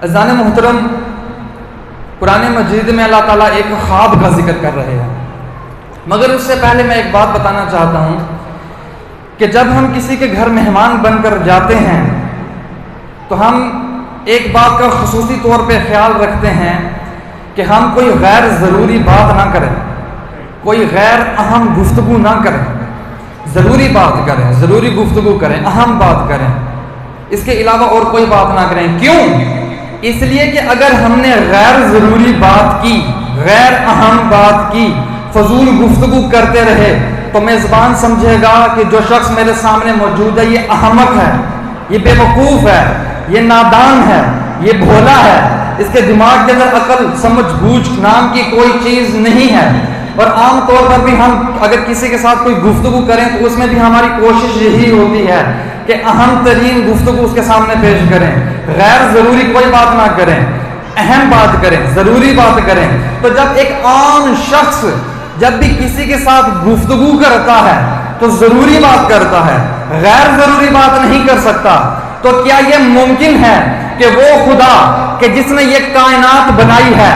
عزیزان محترم، قرآن مجید میں اللہ تعالیٰ ایک خواب کا ذکر کر رہے ہیں، مگر اس سے پہلے میں ایک بات بتانا چاہتا ہوں کہ جب ہم کسی کے گھر مہمان بن کر جاتے ہیں تو ہم ایک بات کا خصوصی طور پہ خیال رکھتے ہیں کہ ہم کوئی غیر ضروری بات نہ کریں، کوئی غیر اہم گفتگو نہ کریں، ضروری بات کریں، ضروری گفتگو کریں، اہم بات کریں، اس کے علاوہ اور کوئی بات نہ کریں۔ کیوں؟ اس لیے کہ اگر ہم نے غیر ضروری بات کی، غیر اہم بات کی، فضول گفتگو کرتے رہے تو میزبان سمجھے گا کہ جو شخص میرے سامنے موجود ہے یہ احمق ہے، یہ بے وقوف ہے، یہ نادان ہے، یہ بھولا ہے، اس کے دماغ کے اندر عقل سمجھ بوجھ نام کی کوئی چیز نہیں ہے۔ اور عام طور پر بھی ہم اگر کسی کے ساتھ کوئی گفتگو کریں تو اس میں بھی ہماری کوشش یہی ہوتی ہے کہ اہم ترین گفتگو اس کے سامنے پیش کریں، غیر ضروری کوئی بات نہ کریں، اہم بات کریں، ضروری بات کریں۔ تو جب ایک عام شخص جب بھی کسی کے ساتھ گفتگو کرتا ہے تو ضروری بات کرتا ہے، غیر ضروری بات نہیں کر سکتا، تو کیا یہ ممکن ہے کہ وہ خدا کہ جس نے یہ کائنات بنائی ہے،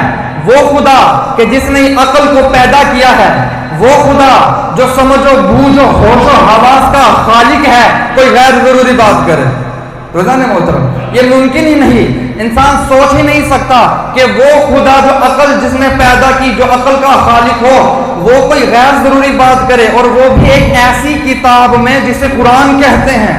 وہ خدا کہ جس نے عقل کو پیدا کیا ہے، وہ خدا جو سمجھ و بوجھ و ہوش و حواس کا خالق ہے، کوئی غیر ضروری بات کرے؟ روزان محترم، یہ ممکن ہی نہیں۔ انسان سوچ ہی نہیں سکتا کہ وہ خدا جو عقل جس نے پیدا کی، جو عقل کا خالق ہو، وہ کوئی غیر ضروری بات کرے، اور وہ بھی ایک ایسی کتاب میں جسے قرآن کہتے ہیں،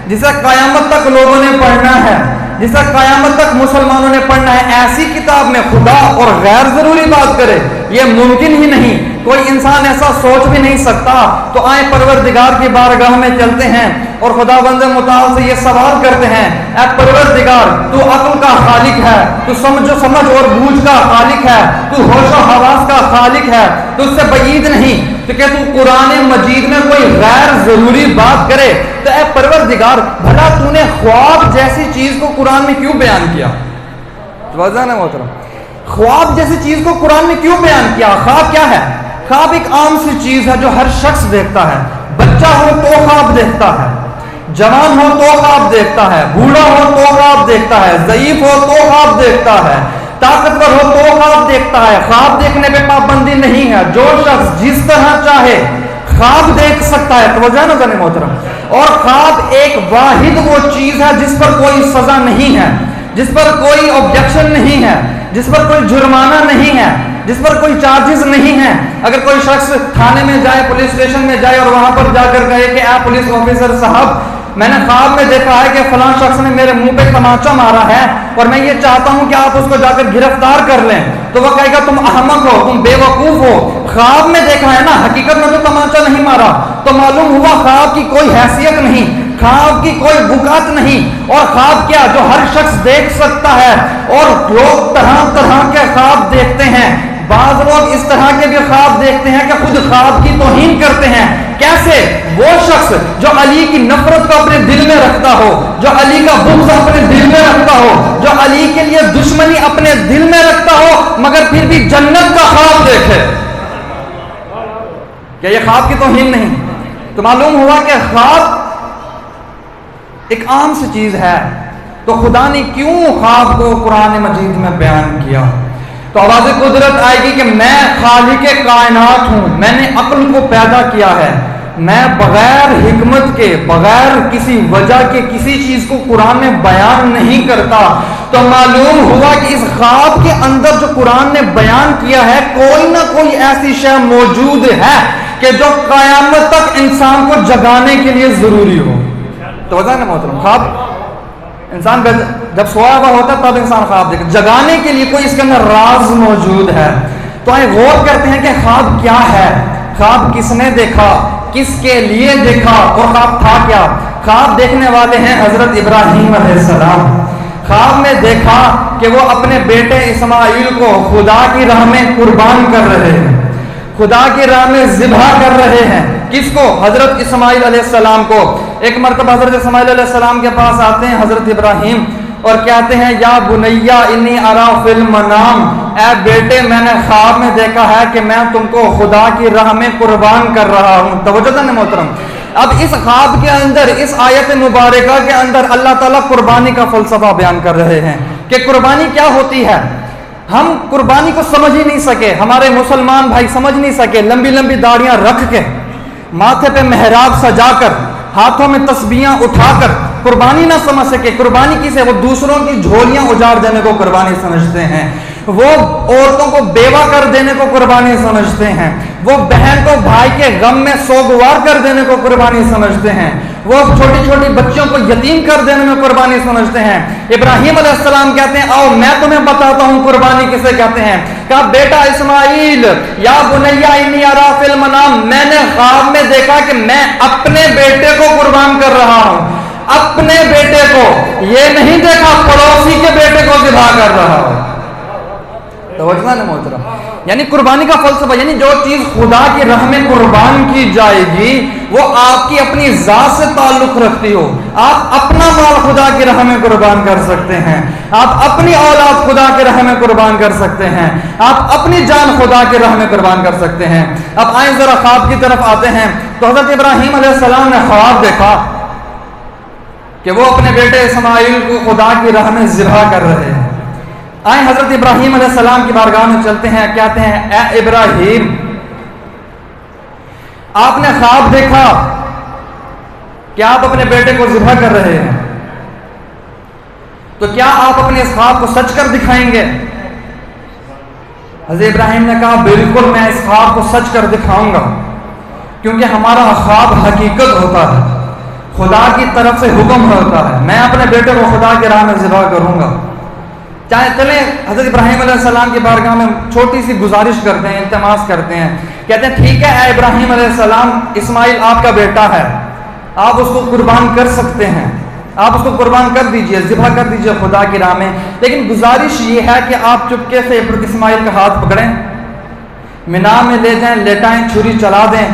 جسے قیامت تک لوگوں نے پڑھنا ہے، جسے قیامت تک مسلمانوں نے پڑھنا ہے، ایسی کتاب میں خدا اور غیر ضروری بات کرے؟ یہ ممکن ہی نہیں، کوئی انسان ایسا سوچ بھی نہیں سکتا۔ تو آئیں پروردگار کی بارگاہ میں چلتے ہیں اور خداوند متعال سے یہ سوال کرتے ہیں، اے پروردگار، تو عقل کا خالق ہے، تو سمجھ اور بوجھ کا خالق ہے، تو ہوش و حواس کا خالق ہے، تو اس سے بعید نہیں تو کہ تو قرآن مجید میں کوئی غیر ضروری بات کرے؟ تو اے پروردگار، بھلا تو نے خواب جیسی چیز کو قرآن میں کیوں بیان کیا؟ توجہ ہے محترم، خواب جیسی چیز کو قرآن میں کیوں بیان کیا؟ خواب کیا ہے؟ خواب ایک عام سی چیز ہے جو ہر شخص دیکھتا ہے۔ بچہ ہو تو خواب دیکھتا ہے، جوان ہو تو خواب دیکھتا ہے، بوڑھا ہو تو خواب دیکھتا ہے، ضعیف ہو تو خواب دیکھتا ہے، طاقتور ہو تو خواب دیکھتا ہے۔ خواب دیکھنے پہ پابندی نہیں ہے، جو شخص جس طرح چاہے خواب دیکھ سکتا ہے۔ توجہ ہے نا ذرا محترم؟ اور خواب ایک واحد وہ چیز ہے جس پر کوئی سزا نہیں ہے، جس پر کوئی آبجیکشن نہیں ہے، جس پر کوئی جرمانہ نہیں ہے، جس پر کوئی چارجز نہیں ہے۔ اگر کوئی شخص تھانے میں جائے، پولیس اسٹیشن میں جائے اور وہاں پر جا کر کہے کہ اے پولیس آفیسر صاحب، میں نے خواب میں دیکھا ہے کہ فلاں شخص نے میرے منہ پہ تماچا مارا ہے اور میں یہ چاہتا ہوں کہ آپ اس کو جا کر گرفتار کر لیں، تو وہ کہے گا تم احمق ہو، تم بے وقوف ہو، خواب میں دیکھا ہے نا، حقیقت میں تو تماچا نہیں مارا۔ تو معلوم ہوا خواب کی کوئی حیثیت نہیں، خواب کی کوئی بکات نہیں۔ اور خواب کیا؟ جو ہر شخص دیکھ سکتا ہے، اور لوگ طرح طرح کے خواب دیکھتے ہیں۔ بعض لوگ اس طرح کے بھی خواب دیکھتے ہیں کہ خود خواب کی توہین کرتے ہیں۔ کیسے؟ وہ شخص جو علی کی نفرت کو اپنے دل میں رکھتا ہو، جو علی کا بغض اپنے دل میں رکھتا ہو، جو علی کے لیے دشمنی اپنے دل میں رکھتا ہو، مگر پھر بھی جنت کا خواب دیکھے، کیا یہ خواب کی توہین نہیں؟ تو معلوم ہوا کہ خواب ایک عام سی چیز ہے، تو خدا نے کیوں خواب کو قرآن مجید میں بیان کیا؟ تو آواز قدرت آئے گی کہ میں خالق کائنات ہوں، میں نے عقل کو پیدا کیا ہے، میں بغیر حکمت کے، بغیر کسی وجہ کے کسی چیز کو قرآن میں بیان نہیں کرتا۔ تو معلوم ہوا کہ اس خواب کے اندر جو قرآن نے بیان کیا ہے، کوئی نہ کوئی ایسی شے موجود ہے کہ جو قیامت تک انسان کو جگانے کے لیے ضروری ہو۔ توجہ ہے نا محترم؟ خواب انسان جب سویا ہوا ہوتا ہے تب انسان خواب دیکھتا، جگانے کے لیے کوئی اس کے اندر راز موجود ہے۔ تو آئے غور کرتے ہیں کہ خواب کیا ہے، خواب کس نے دیکھا، کس کے لیے دیکھا، اور خواب تھا کیا؟ خواب دیکھنے والے ہیں حضرت ابراہیم علیہ السلام۔ خواب میں دیکھا کہ وہ اپنے بیٹے اسماعیل کو خدا کی راہ میں قربان کر رہے ہیں، خدا کی راہ میں ذبح کر رہے ہیں۔ کس کو؟ حضرت اسماعیل علیہ السلام کو۔ ایک مرتبہ حضرت اسماعیل علیہ السلام کے پاس آتے ہیں حضرت ابراہیم اور کہتے ہیں یا بنیا انی ارا فی المنام، اے بیٹے میں نے خواب میں دیکھا ہے کہ میں تم کو خدا کی راہ میں قربان کر رہا ہوں۔ توجہ ہے محترم؟ اب اس خواب کے اندر، اس آیت مبارکہ کے اندر اللہ تعالیٰ قربانی کا فلسفہ بیان کر رہے ہیں کہ قربانی کیا ہوتی ہے. ہم قربانی کو سمجھ ہی نہیں سکے, ہمارے مسلمان بھائی سمجھ نہیں سکے, لمبی لمبی داڑیاں رکھ کے, ماتھے پہ محراب سجا کر, ہاتھوں میں تسبیحاں اٹھا کر قربانی نہ سمجھ سکے. قربانی کسے؟ وہ دوسروں کی جھولیاں اجاڑ دینے کو قربانی سمجھتے ہیں, وہ عورتوں کو بیوہ کر دینے کو قربانی سمجھتے ہیں, وہ بہن کو بھائی کے غم میں سوگوار کر دینے کو قربانی سمجھتے ہیں, وہ چھوٹی چھوٹی بچیوں کو یتیم کر دینے میں قربانی سمجھتے ہیں. ابراہیم علیہ السلام کہتے ہیں آؤ میں تمہیں بتاتا ہوں قربانی کسے کہتے ہیں. کہا بیٹا اسماعیل, یا بنیا انی ارا فی المنام, میں نے خواب میں دیکھا کہ میں اپنے بیٹے کو قربان کر رہا ہوں. اپنے بیٹے کو, یہ نہیں دیکھا پڑوسی کے بیٹے کو ذبح کر رہا ہوں. توجہ نہ محترم, یعنی قربانی کا فلسفہ, یعنی جو چیز خدا کی راہ میں قربان کی جائے گی وہ آپ کی اپنی ذات سے تعلق رکھتی ہو. آپ اپنا مال خدا کی راہ میں قربان کر سکتے ہیں, آپ اپنی اولاد خدا کی راہ میں قربان کر سکتے ہیں, آپ اپنی جان خدا کی راہ میں قربان کر سکتے ہیں. اب آئیں ذرا خواب کی طرف آتے ہیں. تو حضرت ابراہیم علیہ السلام نے خواب دیکھا کہ وہ اپنے بیٹے اسماعیل کو خدا کی راہ میں ذبح کر رہے ہیں. آئیں حضرت ابراہیم علیہ السلام کی بارگاہ میں چلتے ہیں. کہتے ہیں اے ابراہیم, آپ نے خواب دیکھا کہ آپ اپنے بیٹے کو ذبح کر رہے ہیں, تو کیا آپ اپنے اس خواب کو سچ کر دکھائیں گے؟ حضرت ابراہیم نے کہا بالکل میں اس خواب کو سچ کر دکھاؤں گا, کیونکہ ہمارا خواب حقیقت ہوتا ہے, خدا کی طرف سے حکم ہوتا ہے. میں اپنے بیٹے کو خدا کی راہ میں ذبح کروں گا. چاہے چلیں حضرت ابراہیم علیہ السلام کی بارگاہ میں چھوٹی سی گزارش کرتے ہیں, التماس کرتے ہیں. کہتے ہیں ٹھیک ہے اے ابراہیم علیہ السلام, اسماعیل آپ کا بیٹا ہے, آپ اس کو قربان کر سکتے ہیں, آپ اس کو قربان کر دیجئے, ذبح کر دیجئے خدا کی راہ میں. لیکن گزارش یہ ہے کہ آپ چپکے سے اسماعیل کا ہاتھ پکڑیں, مینا میں لے جائیں, لیٹائیں, چھری چلا دیں.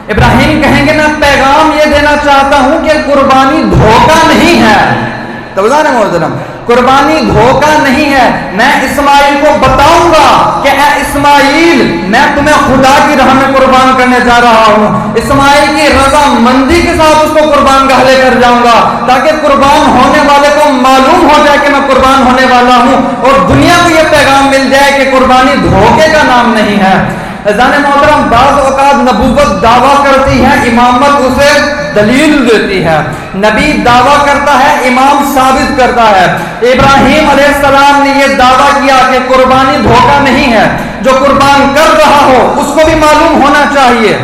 ابراہیم کہیں گے میں پیغام یہ دینا چاہتا ہوں کہ قربانی دھوکہ نہیں ہے. توجہ ہے محترم, قربانی دھوکہ نہیں ہے. میں اسماعیل کو بتاؤں گا کہ اے اسماعیل میں تمہیں خدا کی راہ میں قربان کرنے جا رہا ہوں. اسماعیل کی رضا مندی کے ساتھ اس کو قربان گاہ لے کر جاؤں گا, تاکہ قربان ہونے والے کو معلوم ہو جائے کہ میں قربان ہونے والا ہوں, اور دنیا کو یہ پیغام مل جائے کہ قربانی دھوکے کا نام نہیں ہے. عزیزان محترم, بعض اوقات نبوت دعویٰ کرتی ہے, امامت اسے دلیل دیتی ہے. نبی دعویٰ کرتا ہے, امام ثابت کرتا ہے. ابراہیم علیہ السلام نے یہ دعویٰ کیا کہ قربانی دھوکہ نہیں ہے. جو قربان کر رہا ہو اس کو بھی معلوم ہونا چاہیے,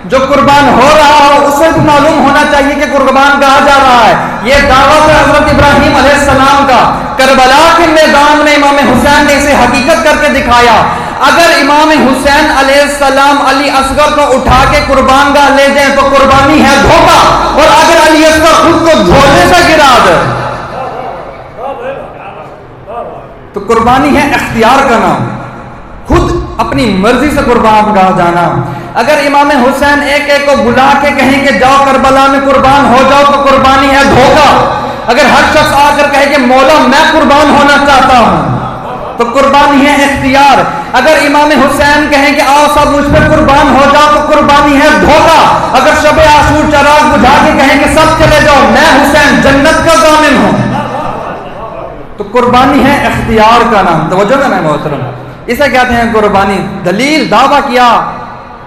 جو قربان ہو رہا ہو اس کو بھی معلوم ہونا چاہیے کہ قربان کہا جا رہا ہے. یہ دعویٰ ہے حضرت ابراہیم علیہ السلام کا. کربلا کے میدان میں امام حسین نے اسے حقیقت کر کے دکھایا. اگر امام حسین علیہ السلام علی اصغر کو اٹھا کے قربان گاہ لے جائیں تو قربانی ہے دھوکہ, اور اگر علی اصغر خود کو جھولے سے گرا دے تو قربانی ہے اختیار کا نام, خود اپنی مرضی سے قربان گاہ جانا. اگر امام حسین ایک ایک کو بلا کے کہیں کہ جاؤ کربلا میں قربان ہو جاؤ تو قربانی ہے دھوکہ. اگر ہر شخص آ کر کہے کہ مولا میں قربان ہونا چاہتا ہوں تو قربانی ہے اختیار. اگر امام حسین کہیں کہ آؤ سب مجھ پہ قربان ہو جاؤ تو قربانی ہے دھوکہ. اگر شب عاشور چراغ بجھا کے کہیں کہ سب چلے جاؤ میں حسین جنت کا ضامن ہوں تو قربانی ہے اختیار کا نام. توجہ ہے محترم, اسے کہتے ہیں قربانی. دلیل دعویٰ کیا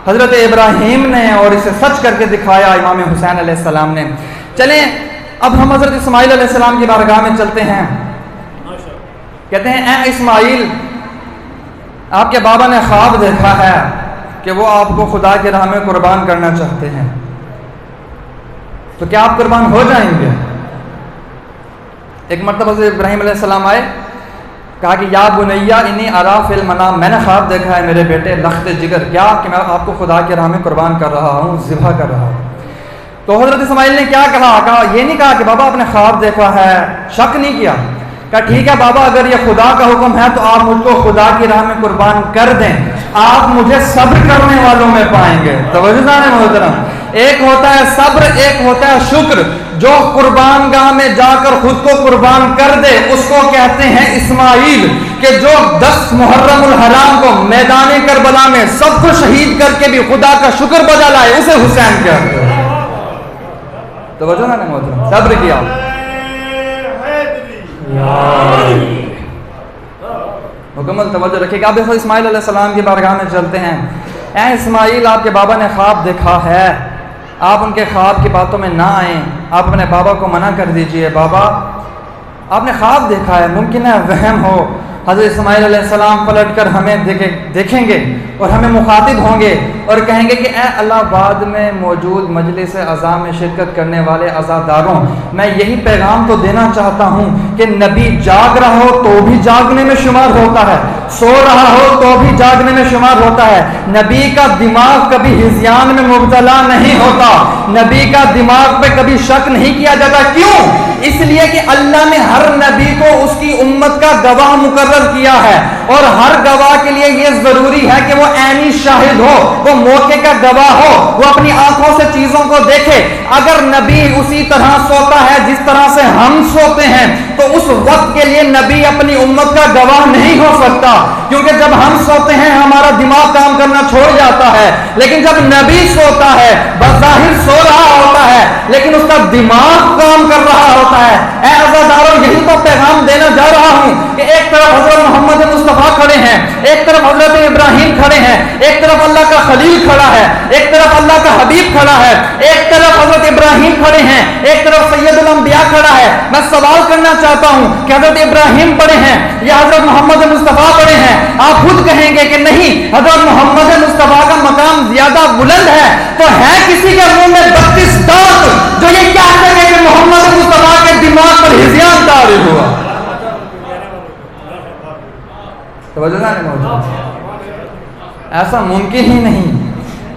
حضرت ابراہیم نے اور اسے سچ کر کے دکھایا امام حسین علیہ السلام نے. چلیں اب ہم حضرت اسماعیل علیہ السلام کی بارگاہ میں چلتے ہیں. کہتے ہیں اے اسماعیل, آپ کے بابا نے خواب دیکھا ہے کہ وہ آپ کو خدا کی راہ میں قربان کرنا چاہتے ہیں, تو کیا آپ قربان ہو جائیں گے؟ ایک مرتبہ سے ابراہیم علیہ السلام آئے, کہا کہ یا بنیا انی ارا فی المنام, میں نے خواب دیکھا ہے میرے بیٹے لخت جگر, کیا کہ میں آپ کو خدا کی راہ میں قربان کر رہا ہوں, ذبح کر رہا ہوں. تو حضرت اسماعیل نے کیا کہا یہ نہیں کہا کہ بابا آپ نے خواب دیکھا ہے, شک نہیں کیا. کہا ٹھیک ہے بابا, اگر یہ خدا کا حکم ہے تو آپ مجھ کو خدا کی راہ میں قربان کر دیں, آپ مجھے صبر کرنے والوں میں پائیں گے. توجہ ہے محترم, ایک ہوتا ہے صبر, ایک ہوتا ہے شکر. جو قربان گاہ میں جا کر خود کو قربان کر دے اس کو کہتے ہیں اسماعیل. کہ جو 10 محرم الحرام کو میدان کربلا میں سب کو شہید کر کے بھی خدا کا شکر بجا لائے اسے حسین کہتے ہیں. توجہ ہے محترم, صبر کیا. مکمل توجہ رکھیے گا. آپ دیکھو اسماعیل علیہ السلام کی بارگاہ میں چلتے ہیں. اے اسماعیل، آپ کے بابا نے خواب دیکھا ہے، آپ ان کے خواب کی باتوں میں نہ آئیں، آپ اپنے بابا کو منع کر دیجئے. بابا آپ نے خواب دیکھا ہے، ممکن ہے وہم ہو. حضرت اسماعیل علیہ السلام پلٹ کر ہمیں دیکھیں گے اور ہمیں مخاطب ہوں گے اور کہیں گے کہ اے اللہ آباد میں موجود مجلس عزا میں شرکت کرنے والے عزاداروں، میں یہی پیغام تو دینا چاہتا ہوں کہ نبی جاگ رہا ہو تو بھی جاگنے میں شمار ہوتا ہے، سو رہا ہو تو بھی جاگنے میں شمار ہوتا ہے. نبی کا دماغ کبھی ہذیان میں مبتلا نہیں ہوتا، نبی کا دماغ پہ کبھی شک نہیں کیا جاتا. کیوں؟ اس لیے کہ اللہ نے ہر نبی کو اس کی امت کا گواہ مقرر کیا ہے، اور ہر گواہ کے لیے یہ ضروری ہے کہ وہ عینی شاہد ہو، وہ موقع کا گواہ ہو، وہ اپنی آنکھوں سے چیزوں کو دیکھے. اگر نبی اسی طرح سوتا ہے جس طرح سے ہم سوتے ہیں تو اس وقت کے لیے نبی اپنی امت کا گواہ نہیں ہو سکتا، کیونکہ جب ہم سوتے ہیں ہمارا دماغ کام کرنا چھوڑ جاتا ہے، لیکن جب نبی سوتا ہے بظاہر سو رہا ہوتا ہے لیکن اس کا دماغ کام کر رہا ہوتا ہے. اے عزاداروں، یہی تو پیغام دینا جا رہا ہوں کہ ایک طرف حضرت محمد مصطفیٰ کھڑے ہیں، ایک طرف حضرت ابراہیم کھڑے ہیں، ایک طرف اللہ کا خلیل کھڑا ہے، ایک طرف اللہ کا حبیب کھڑا ہے، ایک طرف حضرت ابراہیم کھڑے ہیں، ایک طرف سید الانبیاء کھڑا ہے. میں سوال کرنا چاہتا ہوں کہ حضرت ابراہیم پڑھے ہیں یا حضرت محمد مصطفیٰ پڑھے ہیں؟ آپ خود کہیں گے کہ نہیں، حضرت محمد مصطفیٰ کا مقام زیادہ بلند ہے. تو ہے کسی کے منہ میں 32 دانت جو یہ کہہ سکے کہ محمد مصطفیٰ کے دماغ پر ہذیان طاری ہوا؟ ایسا ممکن ہی نہیں.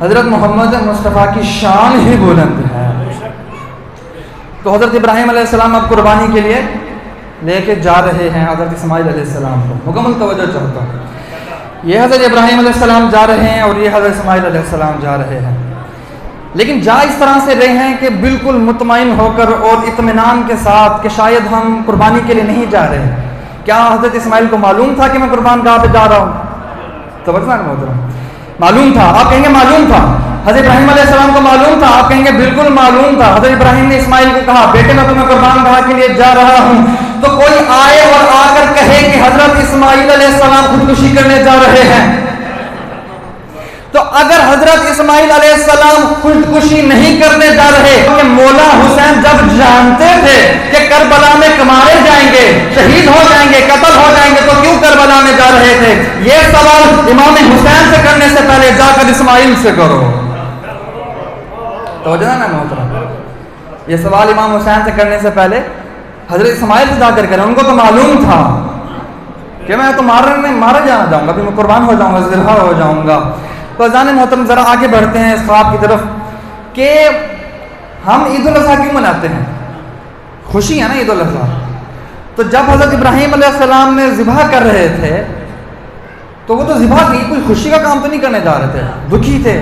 حضرت محمد مصطفیٰ کی شان ہی بلند ہے. تو حضرت ابراہیم علیہ السلام اب قربانی کے لیے لے کے جا رہے ہیں حضرت اسماعیل علیہ السلام کو. مکمل توجہ چاہتا ہوں. یہ حضرت ابراہیم علیہ السلام جا رہے ہیں اور یہ حضرت اسماعیل علیہ السلام جا رہے ہیں، لیکن جا اس طرح سے رہے ہیں کہ بالکل مطمئن ہو کر اور اطمینان کے ساتھ کہ شاید ہم قربانی کے لیے نہیں جا رہے. کیا حضرت اسماعیل کو معلوم تھا کہ میں قربان گاہ پہ جا رہا ہوں؟ توجہ محترم، معلوم تھا. آپ کہیں گے معلوم تھا. حضرت ابراہیم علیہ السلام کو معلوم تھا. آپ کہیں گے بالکل معلوم تھا. حضرت ابراہیم نے اسماعیل کو کہا بیٹے میں تمہیں قربان گاہ کے لیے جا رہا ہوں. تو کوئی آئے اور آ کر کہے کہ حضرت اسماعیل علیہ السلام خودکشی کرنے جا رہے ہیں، تو اگر حضرت اسماعیل علیہ السلام خودکشی نہیں کرنے جا رہے، کہ مولا حسین جب جانتے تھے کہ کربلا میں مارے جائیں گے، شہید ہو جائیں گے، قتل ہو جائیں گے، تو کیوں کربلا میں جا رہے تھے؟ یہ سوال امام حسین سے کرنے سے پہلے جا کر اسماعیل سے کرو. توجہ نا محترم، یہ سوال امام حسین سے کرنے سے پہلے حضرت اسماعیل سے جا کر کریں. ان کو تو معلوم تھا کہ میں تو مارا جانا جاؤں گا، پھر میں قربان ہو جاؤں گا، ذبح ہو جاؤں گا. تو اذان محترم ذرا آگے بڑھتے ہیں اس خواب کی طرف کہ ہم عید الاضحیٰ کیوں مناتے ہیں؟ خوشی ہے نا عید الاضحیٰ. تو جب حضرت ابراہیم علیہ السلام نے ذبح کر رہے تھے تو وہ تو ذبح کی کوئی خوشی کا کام تو نہیں کرنے جا رہے تھے، دکھی تھے.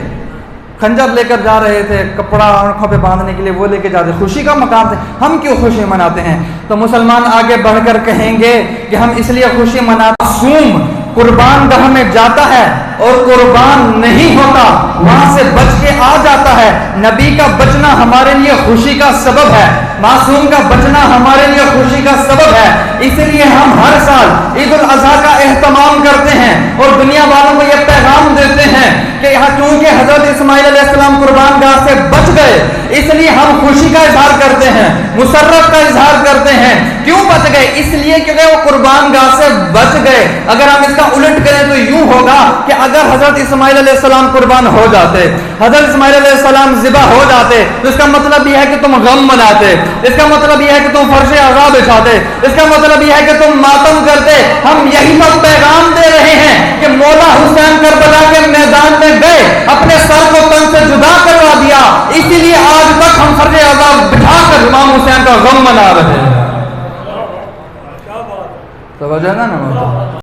خنجر لے کر جا رہے تھے، کپڑا آنکھوں پہ باندھنے کے لیے وہ لے کے جاتے، خوشی کا مقام تھے. ہم کیوں خوشی مناتے ہیں؟ تو مسلمان آگے بڑھ کر کہیں گے کہ ہم اس لیے خوشی مناتے، معصوم قربان گاہ میں جاتا ہے اور قربان نہیں ہوتا، وہاں سے بچ کے آ جاتا ہے. نبی کا بچنا ہمارے لیے خوشی کا سبب ہے، معصوم کا بچنا ہمارے لیے خوشی کا سبب ہے. اس لیے ہم ہر سال عید الاضحیٰ کا اہتمام کرتے ہیں اور دنیا والوں کو یہ پیغام دیتے ہیں کہ چونکہ حضرت اسماعیل علیہ السلام قربان گاہ سے بچ گئے، اس لیے ہم خوشی کا اظہار کرتے ہیں، مسرت کا اظہار کرتے ہیں. کیوں بچ گئے؟ اس لیے کیونکہ وہ قربان گاہ سے بچ گئے. اگر ہم اس کا الٹ کریں تو یوں ہوگا کہ اگر حضرت اسماعیل علیہ السلام قربان ہو جاتے، حضرت اسماعیل علیہ السلام ذبح ہو جاتے، تو اس کا مطلب یہ ہے کہ تم غم مناتے، اس کا مطلب یہ ہے کہ تم فرش عذاب بچھاتے، اس کا مطلب یہ ہے کہ تم ماتم کرتے. ہم یہی تو پیغام دے رہے ہیں کہ مولا حسین کربلا کے میدان میں گئے، اپنے سر کو تن سے جدا کروا دیا، اسی لیے آج تک ہم فرش عذاب بٹھا کر امام حسین کا غم منا رہے ہیں. توجہ نا.